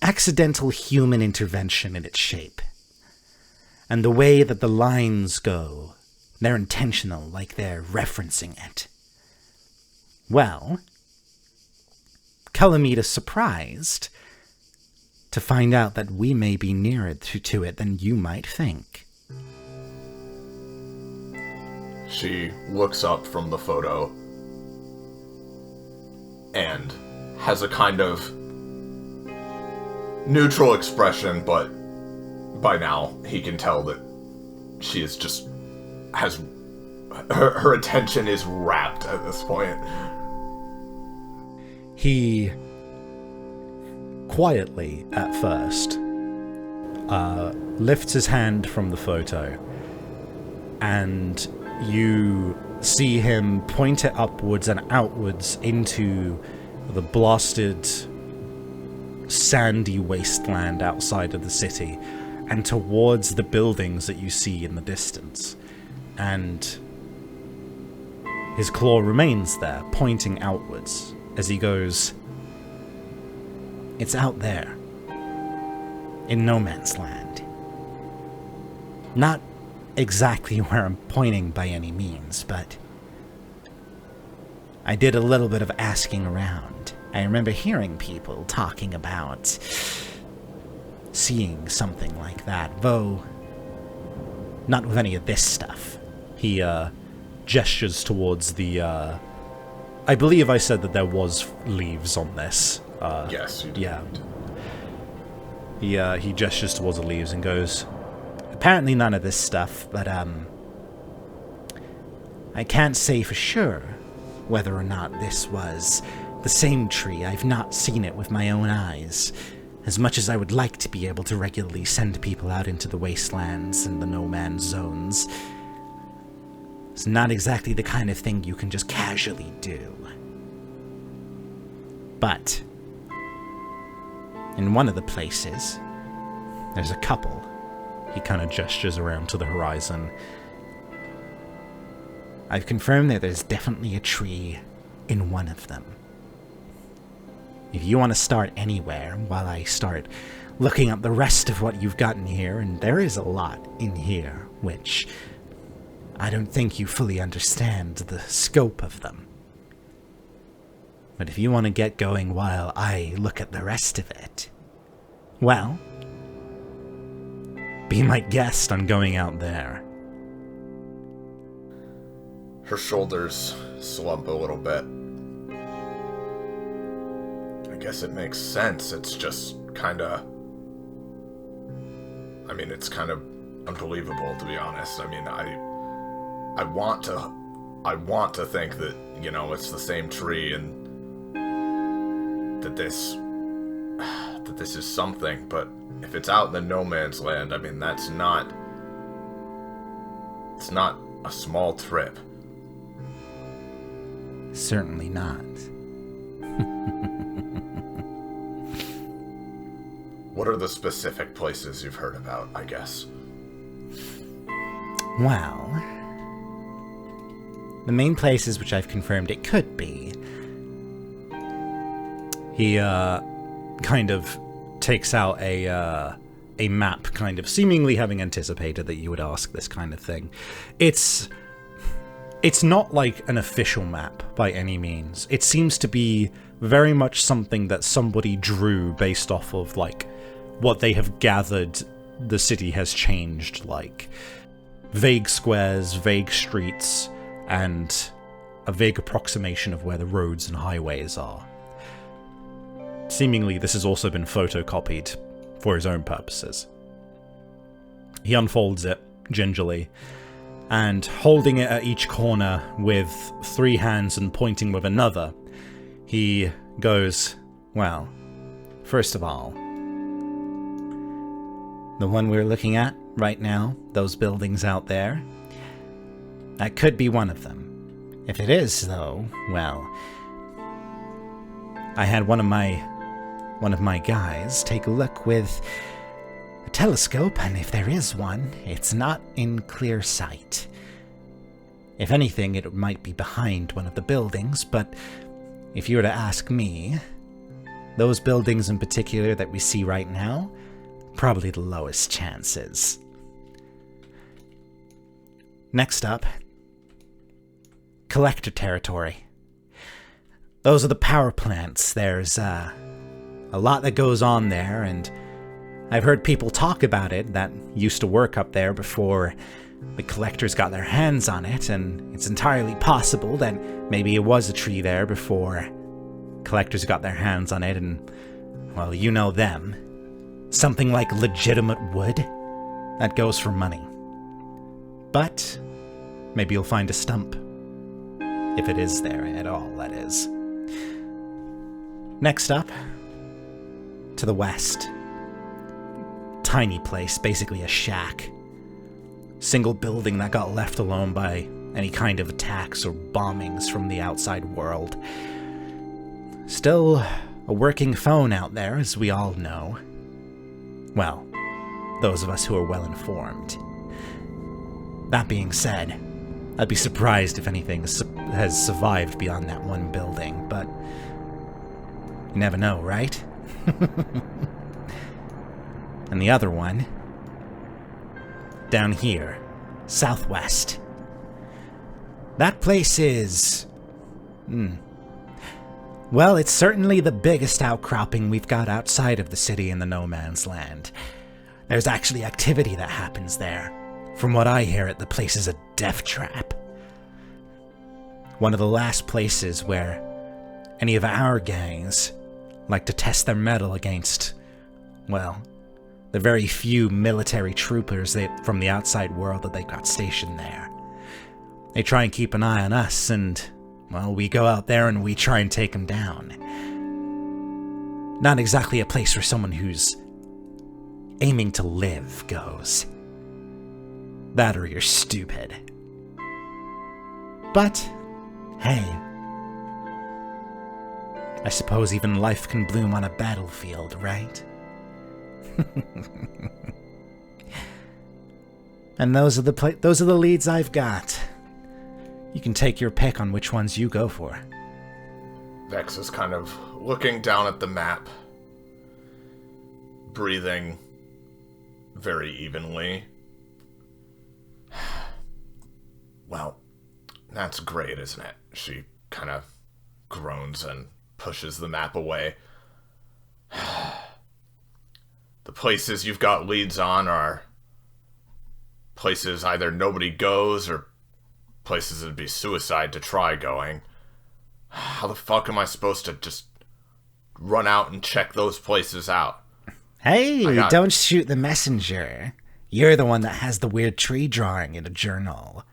Accidental human intervention in its shape. And the way that the lines go, they're intentional, like they're referencing it. Well, Calamita's surprised to find out that we may be nearer to it than you might think." She looks up from the photo and has a kind of neutral expression, but by now he can tell that she is just has her attention is rapt at this point. He quietly, at first, lifts his hand from the photo, and you see him point it upwards and outwards into the blasted, sandy wasteland outside of the city, and towards the buildings that you see in the distance. And his claw remains there, pointing outwards, as he goes, "It's out there, in no man's land. Not exactly where I'm pointing by any means, but I did a little bit of asking around, I remember hearing people talking about seeing something like that, though not with any of this stuff. He gestures towards the... I believe I said that there was leaves on this. Yes, you did. Yeah. He gestures towards the leaves and goes, apparently none of this stuff, but I can't say for sure whether or not this was the same tree. I've not seen it with my own eyes. As much as I would like to be able to regularly send people out into the wastelands and the no-man's zones, it's not exactly the kind of thing you can just casually do. But in one of the places, there's a couple. He kind of gestures around to the horizon. I've confirmed that there's definitely a tree in one of them. If you want to start anywhere, while I start looking up the rest of what you've got in here, and there is a lot in here, which I don't think you fully understand the scope of them. But if you want to get going while I look at the rest of it, well, be my guest on going out there. Her shoulders slump a little bit. I guess it makes sense. It's just kinda... I mean, it's kind of unbelievable, to be honest. I mean, I want to think that, you know, it's the same tree and that this is something, but if it's out in the no man's land, I mean, it's not a small trip. Certainly not. What are the specific places you've heard about, I guess? Well, the main places which I've confirmed it could be. He kind of takes out a map, kind of seemingly having anticipated that you would ask this kind of thing. It's not like an official map by any means. It seems to be very much something that somebody drew based off of, like, what they have gathered the city has changed, like vague squares, vague streets, and a vague approximation of where the roads and highways are. Seemingly, this has also been photocopied for his own purposes. He unfolds it gingerly, and holding it at each corner with 3 hands and pointing with another, he goes, well, first of all, the one we're looking at right now, those buildings out there, that could be one of them. If it is, though, well, I had one of my guys take a look with a telescope, and if there is one, it's not in clear sight. If anything, it might be behind one of the buildings, but if you were to ask me, those buildings in particular that we see right now, probably the lowest chances. Next up, collector territory. Those are the power plants. There's a lot that goes on there, and I've heard people talk about it that used to work up there before the collectors got their hands on it, and it's entirely possible that maybe it was a tree there before collectors got their hands on it, and, well, you know them. Something like legitimate wood that goes for money. But maybe you'll find a stump. If it is there at all, that is. Next up, to the west. Tiny place, basically a shack. Single building that got left alone by any kind of attacks or bombings from the outside world. Still a working phone out there, as we all know. Well, those of us who are well informed. That being said, I'd be surprised if anything has survived beyond that one building, but you never know, right? And the other one, down here, southwest. That place is Well, it's certainly the biggest outcropping we've got outside of the city in the no man's land. There's actually activity that happens there. From what I hear, the place is a death trap. One of the last places where any of our gangs like to test their mettle against, well, the very few military troopers from the outside world that they've got stationed there. They try and keep an eye on us, and, well, we go out there and we try and take them down. Not exactly a place where someone who's aiming to live goes. That or you're stupid. But, hey, I suppose even life can bloom on a battlefield, right? And those are the leads I've got. You can take your pick on which ones you go for. Vex is kind of looking down at the map, breathing very evenly. Well, that's great, isn't it? She kind of groans and pushes the map away. The places you've got leads on are places either nobody goes or places it'd be suicide to try going. How the fuck am I supposed to just run out and check those places out? Hey, don't shoot the messenger. You're the one that has the weird tree drawing in a journal.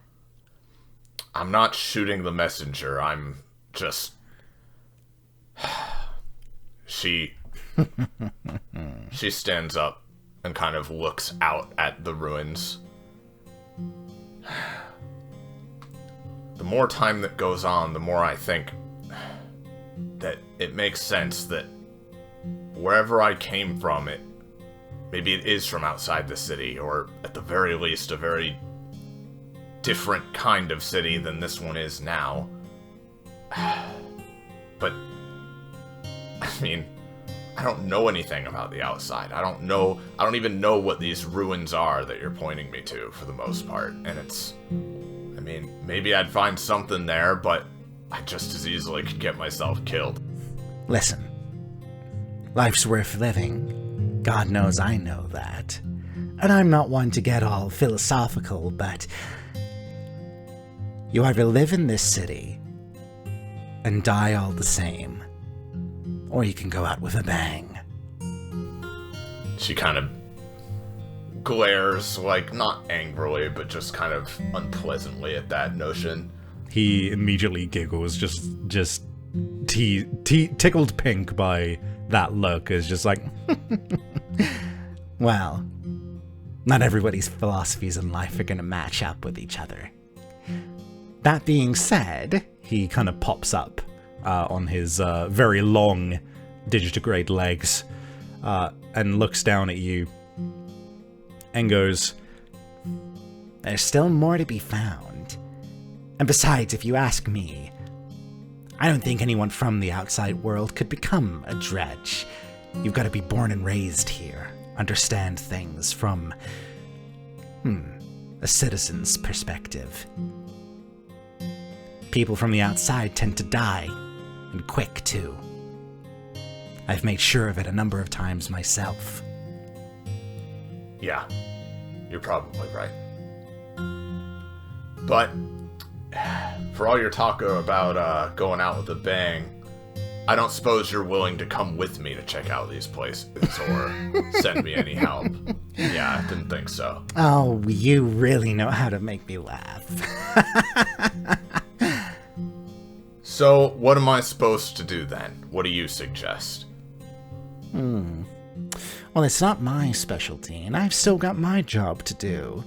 I'm not shooting the messenger. I'm just... She stands up and kind of looks out at the ruins. The more time that goes on, the more I think that it makes sense that wherever I came from, maybe it is from outside the city, or at the very least a very different kind of city than this one is now. But, I mean, I don't know anything about the outside. I don't even know what these ruins are that you're pointing me to, for the most part. And I mean, maybe I'd find something there, but I just as easily could get myself killed. Listen, life's worth living. God knows I know that. And I'm not one to get all philosophical, but you either live in this city and die all the same, or you can go out with a bang. She kind of glares, like, not angrily, but just kind of unpleasantly at that notion. He immediately giggles, just tickled pink by that look, is just like... Well, not everybody's philosophies in life are going to match up with each other. That being said, he kind of pops up on his very long digitigrade legs and looks down at you and goes, there's still more to be found. And besides, if you ask me, I don't think anyone from the outside world could become a dredge. You've got to be born and raised here, understand things from, a citizen's perspective. People from the outside tend to die, and quick, too. I've made sure of it a number of times myself. Yeah, you're probably right. But, for all your talk about going out with a bang, I don't suppose you're willing to come with me to check out these places, or send me any help. Yeah, I didn't think so. Oh, you really know how to make me laugh. So, what am I supposed to do then? What do you suggest? Well, it's not my specialty, and I've still got my job to do.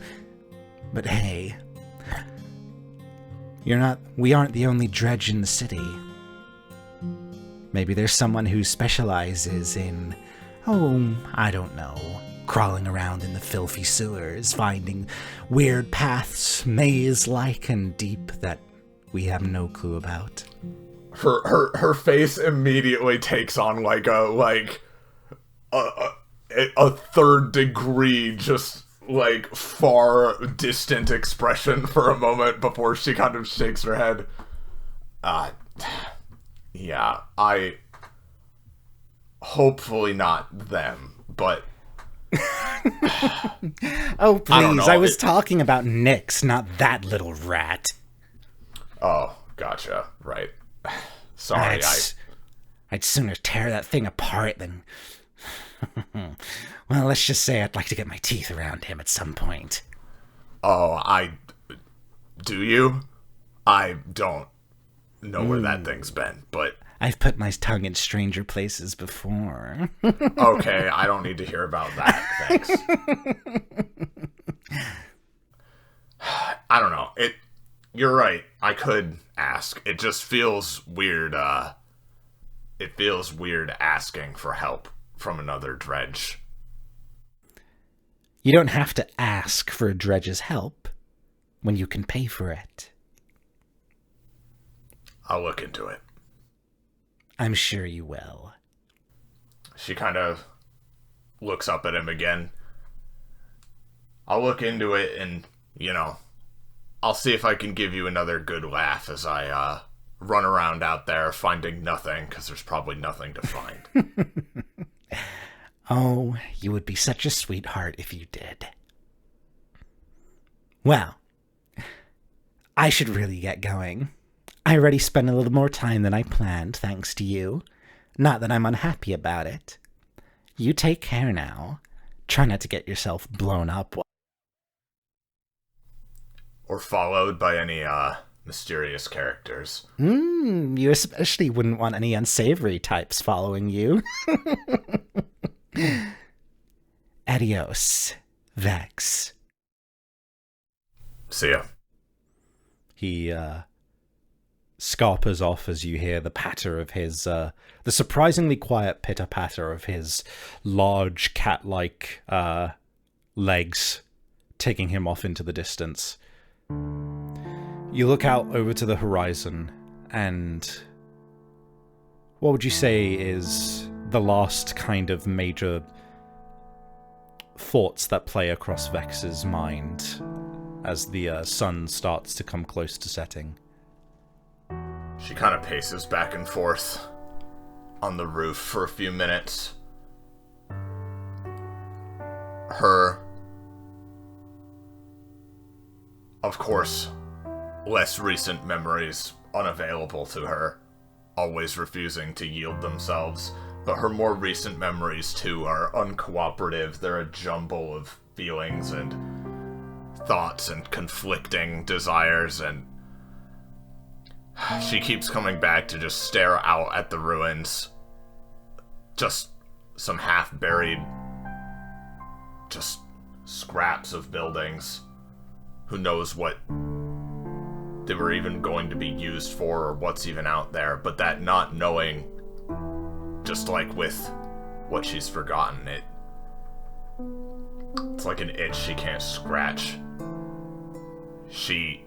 But hey, we aren't the only dredge in the city. Maybe there's someone who specializes in, I don't know, crawling around in the filthy sewers, finding weird paths, maze-like and deep, that we have no clue about. Her face immediately takes on like a third degree, just like far distant expression for a moment before she kind of shakes her head. Yeah, hopefully not them, but... Oh, I don't please, know, I was talking about Nyx, not that little rat. Oh, gotcha. Right. Sorry, I'd sooner tear that thing apart than... Well, let's just say I'd like to get my teeth around him at some point. Oh, do you? I don't know where that thing's been, but... I've put my tongue in stranger places before. Okay, I don't need to hear about that, thanks. I don't know. You're right, I could ask. It just feels weird, it feels weird asking for help from another dredge. You don't have to ask for a dredge's help when you can pay for it. I'll look into it. I'm sure you will. She kind of looks up at him again. I'll look into it and, I'll see if I can give you another good laugh as I run around out there finding nothing, because there's probably nothing to find. Oh, you would be such a sweetheart if you did. Well, I should really get going. I already spent a little more time than I planned, thanks to you. Not that I'm unhappy about it. You take care now. Try not to get yourself blown up. Or followed by any, mysterious characters. You especially wouldn't want any unsavory types following you. Adios, Vex. See ya. He, scarpers off as you hear the patter of his, the surprisingly quiet pitter-patter of his large cat-like, legs, taking him off into the distance. You look out over to the horizon, and what would you say is the last kind of major thoughts that play across Vex's mind as the sun starts to come close to setting? She kind of paces back and forth on the roof for a few minutes. Her, of course, less recent memories unavailable to her, always refusing to yield themselves, but her more recent memories too are uncooperative. They're a jumble of feelings and thoughts and conflicting desires, and she keeps coming back to just stare out at the ruins. Just some half-buried, just scraps of buildings. Who knows what they were even going to be used for or what's even out there, but that not knowing, just like with what she's forgotten, it's like an itch she can't scratch. She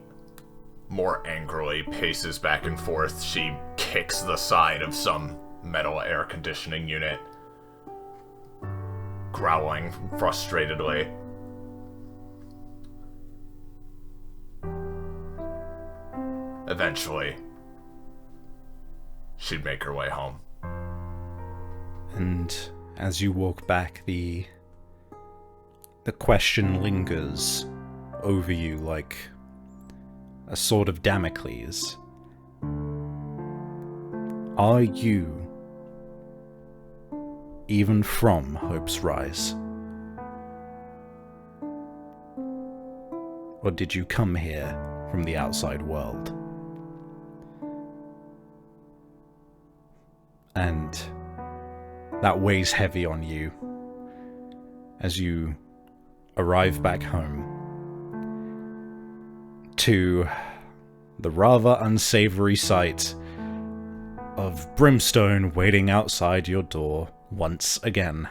more angrily paces back and forth. She kicks the side of some metal air conditioning unit, growling frustratedly. Eventually, she'd make her way home. And as you walk back, the question lingers over you like a sword of Damocles. Are you even from Hope's Rise? Or did you come here from the outside world? And that weighs heavy on you as you arrive back home to the rather unsavory sight of brimstone waiting outside your door once again.